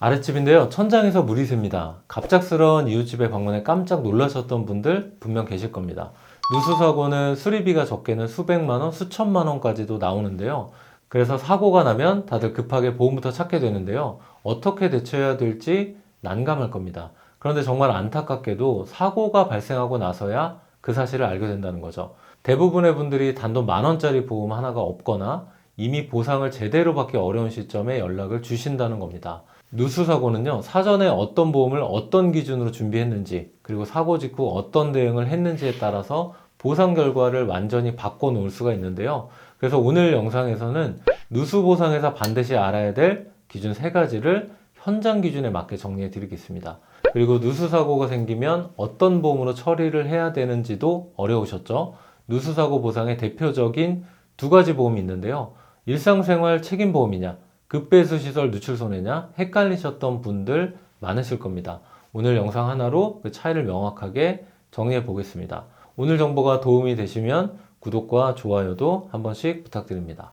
아랫집인데요. 천장에서 물이 샜니다. 갑작스러운 이웃집에 방문해 깜짝 놀라셨던 분들 분명 계실 겁니다. 누수사고는 수리비가 적게는 수백만 원, 수천만 원까지도 나오는데요. 그래서 사고가 나면 다들 급하게 보험부터 찾게 되는데요. 어떻게 대처해야 될지 난감할 겁니다. 그런데 정말 안타깝게도 사고가 발생하고 나서야 그 사실을 알게 된다는 거죠. 대부분의 분들이 단돈 10,000원짜리 보험 하나가 없거나 이미 보상을 제대로 받기 어려운 시점에 연락을 주신다는 겁니다. 누수사고는요, 사전에 어떤 보험을 어떤 기준으로 준비했는지, 그리고 사고 직후 어떤 대응을 했는지에 따라서 보상 결과를 완전히 바꿔놓을 수가 있는데요. 그래서 오늘 영상에서는 누수보상에서 반드시 알아야 될 기준 3가지를 현장 기준에 맞게 정리해 드리겠습니다. 그리고 누수사고가 생기면 어떤 보험으로 처리를 해야 되는지도 어려우셨죠? 누수사고 보상의 대표적인 2가지 보험이 있는데요. 일상생활 책임보험이냐, 급배수시설 누출손해냐 헷갈리셨던 분들 많으실 겁니다. 오늘 영상 하나로 그 차이를 명확하게 정리해 보겠습니다. 오늘 정보가 도움이 되시면 구독과 좋아요도 한 번씩 부탁드립니다.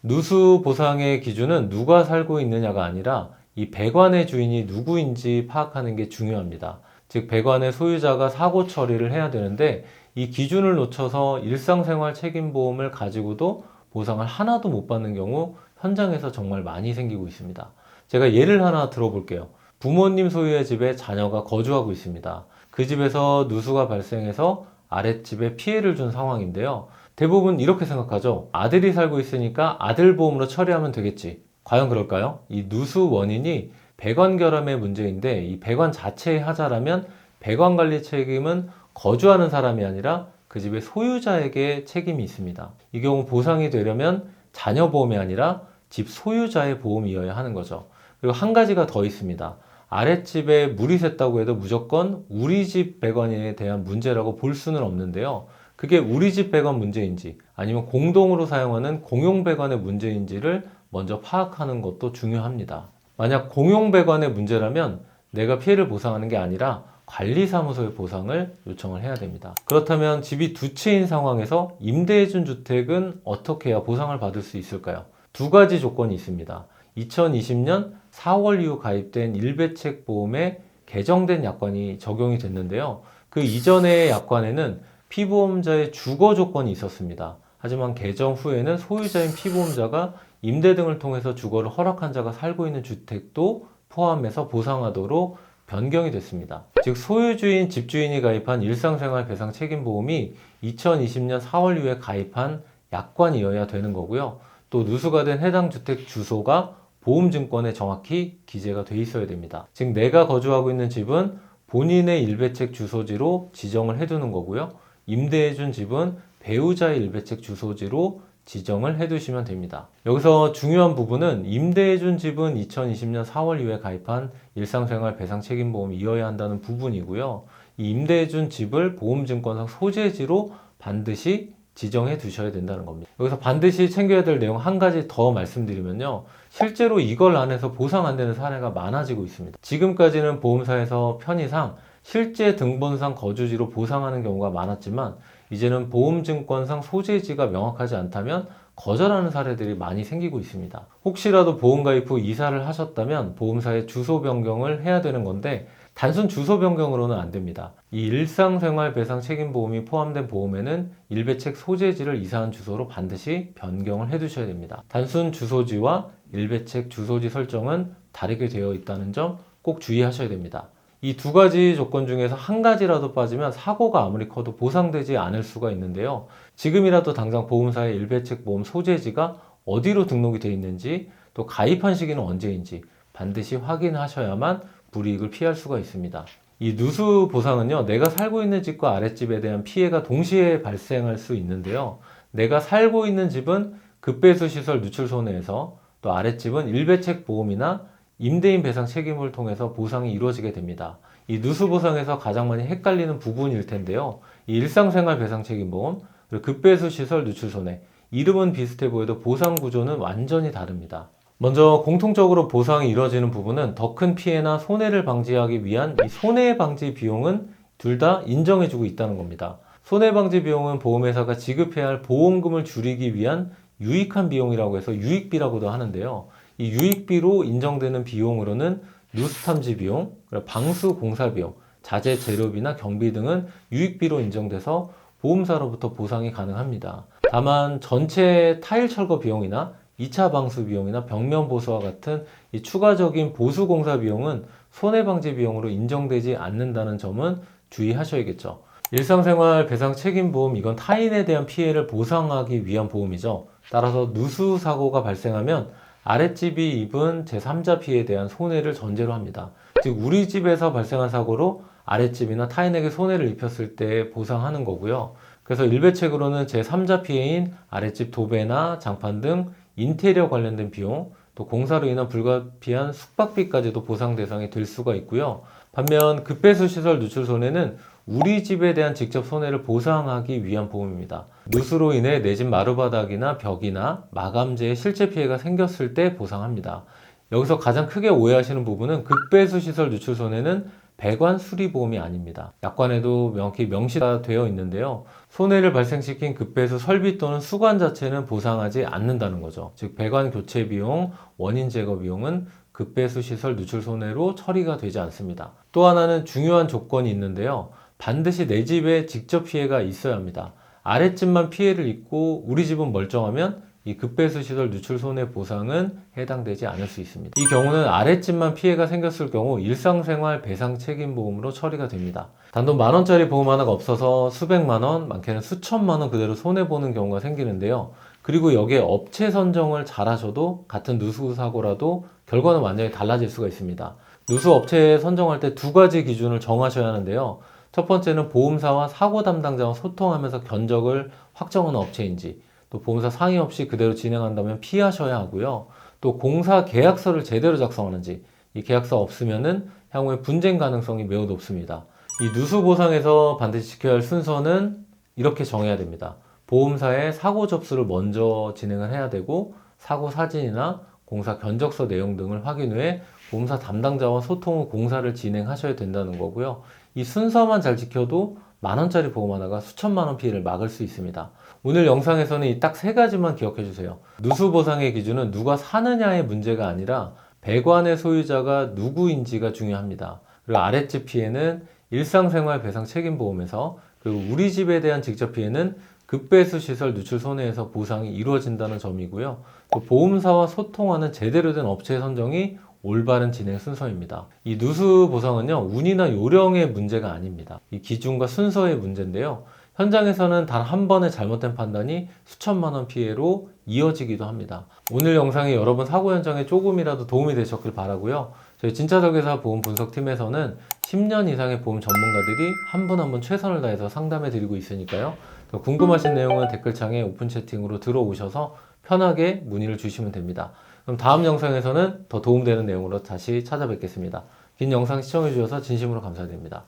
누수 보상의 기준은 누가 살고 있느냐가 아니라 이 배관의 주인이 누구인지 파악하는 게 중요합니다. 즉 배관의 소유자가 사고 처리를 해야 되는데 이 기준을 놓쳐서 일상생활 책임보험을 가지고도 보상을 하나도 못 받는 경우 현장에서 정말 많이 생기고 있습니다. 제가 예를 하나 들어볼게요. 부모님 소유의 집에 자녀가 거주하고 있습니다. 그 집에서 누수가 발생해서 아랫집에 피해를 준 상황인데요. 대부분 이렇게 생각하죠. 아들이 살고 있으니까 아들 보험으로 처리하면 되겠지. 과연 그럴까요? 이 누수 원인이 배관 결함의 문제인데 이 배관 자체의 하자라면 배관 관리 책임은 거주하는 사람이 아니라 그 집의 소유자에게 책임이 있습니다. 이 경우 보상이 되려면 자녀 보험이 아니라 집 소유자의 보험이어야 하는 거죠. 그리고 한 가지가 더 있습니다. 아랫집에 물이 샜다고 해도 무조건 우리 집 배관에 대한 문제라고 볼 수는 없는데요. 그게 우리 집 배관 문제인지 아니면 공동으로 사용하는 공용 배관의 문제인지를 먼저 파악하는 것도 중요합니다. 만약 공용 배관의 문제라면 내가 피해를 보상하는 게 아니라 관리사무소에 보상을 요청을 해야 됩니다. 그렇다면 집이 2채인 상황에서 임대해준 주택은 어떻게 해야 보상을 받을 수 있을까요? 2가지 조건이 있습니다. 2020년 4월 이후 가입된 일배책 보험에 개정된 약관이 적용이 됐는데요. 그 이전의 약관에는 피보험자의 주거 조건이 있었습니다. 하지만 개정 후에는 소유자인 피보험자가 임대 등을 통해서 주거를 허락한 자가 살고 있는 주택도 포함해서 보상하도록 변경이 됐습니다. 즉 소유주인 집주인이 가입한 일상생활 배상 책임보험이 2020년 4월 이후에 가입한 약관이어야 되는 거고요. 또 누수가 된 해당 주택 주소가 보험증권에 정확히 기재가 돼 있어야 됩니다. 즉 내가 거주하고 있는 집은 본인의 일배책 주소지로 지정을 해두는 거고요. 임대해준 집은 배우자의 일배책 주소지로 지정을 해두시면 됩니다. 여기서 중요한 부분은 임대해준 집은 2020년 4월 이후에 가입한 일상생활 배상 책임보험이어야 한다는 부분이고요. 이 임대해준 집을 보험증권상 소재지로 반드시 지정해 두셔야 된다는 겁니다. 여기서 반드시 챙겨야 될 내용 한 가지 더 말씀드리면요. 실제로 이걸 안 해서 보상 안 되는 사례가 많아지고 있습니다. 지금까지는 보험사에서 편의상 실제 등본상 거주지로 보상하는 경우가 많았지만 이제는 보험증권상 소재지가 명확하지 않다면 거절하는 사례들이 많이 생기고 있습니다. 혹시라도 보험 가입 후 이사를 하셨다면 보험사에 주소 변경을 해야 되는 건데 단순 주소 변경으로는 안 됩니다. 이 일상생활 배상 책임보험이 포함된 보험에는 일배책 소재지를 이사한 주소로 반드시 변경을 해 두셔야 됩니다. 단순 주소지와 일배책 주소지 설정은 다르게 되어 있다는 점 꼭 주의하셔야 됩니다. 이 2가지 조건 중에서 한 가지라도 빠지면 사고가 아무리 커도 보상되지 않을 수가 있는데요. 지금이라도 당장 보험사의 일배책 보험 소재지가 어디로 등록이 되어 있는지 또 가입한 시기는 언제인지 반드시 확인하셔야만 불이익을 피할 수가 있습니다. 이 누수 보상은요, 내가 살고 있는 집과 아랫집에 대한 피해가 동시에 발생할 수 있는데요. 내가 살고 있는 집은 급배수 시설 누출 손해에서 또 아랫집은 일배책 보험이나 임대인 배상 책임을 통해서 보상이 이루어지게 됩니다. 이 누수 보상에서 가장 많이 헷갈리는 부분일 텐데요. 이 일상생활 배상 책임보험, 그리고 급배수 시설 누출 손해, 이름은 비슷해 보여도 보상 구조는 완전히 다릅니다. 먼저 공통적으로 보상이 이루어지는 부분은 더 큰 피해나 손해를 방지하기 위한 이 손해 방지 비용은 둘 다 인정해주고 있다는 겁니다. 손해 방지 비용은 보험회사가 지급해야 할 보험금을 줄이기 위한 유익한 비용이라고 해서 유익비라고도 하는데요. 이 유익비로 인정되는 비용으로는 누수 탐지 비용, 방수 공사 비용, 자재 재료비나 경비 등은 유익비로 인정돼서 보험사로부터 보상이 가능합니다. 다만 전체 타일 철거 비용이나 2차 방수 비용이나 벽면 보수와 같은 이 추가적인 보수 공사 비용은 손해방지 비용으로 인정되지 않는다는 점은 주의하셔야겠죠. 일상생활 배상 책임보험, 이건 타인에 대한 피해를 보상하기 위한 보험이죠. 따라서 누수 사고가 발생하면 아랫집이 입은 제3자 피해에 대한 손해를 전제로 합니다. 즉 우리 집에서 발생한 사고로 아랫집이나 타인에게 손해를 입혔을 때 보상하는 거고요. 그래서 일배책으로는 제3자 피해인 아랫집 도배나 장판 등 인테리어 관련된 비용, 또 공사로 인한 불가피한 숙박비까지도 보상 대상이 될 수가 있고요. 반면 급배수 시설 누출 손해는 우리 집에 대한 직접 손해를 보상하기 위한 보험입니다. 누수로 인해 내 집 마루바닥이나 벽이나 마감재에 실제 피해가 생겼을 때 보상합니다. 여기서 가장 크게 오해하시는 부분은 급배수 시설 누출 손해는 배관 수리보험이 아닙니다. 약관에도 명확히 명시가 되어 있는데요. 손해를 발생시킨 급배수 설비 또는 수관 자체는 보상하지 않는다는 거죠. 즉 배관 교체 비용, 원인 제거 비용은 급배수 시설 누출 손해로 처리가 되지 않습니다. 또 하나는 중요한 조건이 있는데요. 반드시 내 집에 직접 피해가 있어야 합니다. 아랫집만 피해를 입고 우리 집은 멀쩡하면 이 급배수 시설 누출 손해 보상은 해당되지 않을 수 있습니다. 이 경우는 아랫집만 피해가 생겼을 경우 일상생활 배상 책임보험으로 처리가 됩니다. 단돈 10,000원짜리 보험 하나가 없어서 수백만 원, 많게는 수천만 원 그대로 손해보는 경우가 생기는데요. 그리고 여기에 업체 선정을 잘하셔도 같은 누수 사고라도 결과는 완전히 달라질 수가 있습니다. 누수 업체 선정할 때 두 가지 기준을 정하셔야 하는데요. 첫 번째는 보험사와 사고 담당자와 소통하면서 견적을 확정하는 업체인지, 또 보험사 상의 없이 그대로 진행한다면 피하셔야 하고요. 또 공사 계약서를 제대로 작성하는지, 이 계약서 없으면은 향후에 분쟁 가능성이 매우 높습니다. 이 누수 보상에서 반드시 지켜야 할 순서는 이렇게 정해야 됩니다. 보험사에 사고 접수를 먼저 진행을 해야 되고, 사고 사진이나 공사 견적서 내용 등을 확인 후에 보험사 담당자와 소통 후 공사를 진행하셔야 된다는 거고요. 이 순서만 잘 지켜도 10,000원짜리 보험 하나가 수천만 원 피해를 막을 수 있습니다. 오늘 영상에서는 이 딱 세 가지만 기억해 주세요. 누수 보상의 기준은 누가 사느냐의 문제가 아니라 배관의 소유자가 누구인지가 중요합니다. 그리고 아랫집 피해는 일상생활 배상 책임보험에서, 그리고 우리 집에 대한 직접 피해는 급배수 시설 누출 손해에서 보상이 이루어진다는 점이고요. 또 보험사와 소통하는 제대로 된 업체 선정이 올바른 진행 순서입니다. 이 누수 보상은요, 운이나 요령의 문제가 아닙니다. 이 기준과 순서의 문제인데요. 현장에서는 단 한 번의 잘못된 판단이 수천만 원 피해로 이어지기도 합니다. 오늘 영상이 여러분 사고 현장에 조금이라도 도움이 되셨길 바라고요. 저희 진짜설계사 보험 분석팀에서는 10년 이상의 보험 전문가들이 한 분 한 분 최선을 다해서 상담해 드리고 있으니까요. 더 궁금하신 내용은 댓글창에 오픈 채팅으로 들어오셔서 편하게 문의를 주시면 됩니다. 그럼 다음 영상에서는 더 도움되는 내용으로 다시 찾아뵙겠습니다. 긴 영상 시청해 주셔서 진심으로 감사드립니다.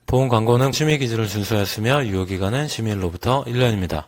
보험 광고는 심의 기준을 준수하였으며 유효기간은 심의일로부터 1년입니다.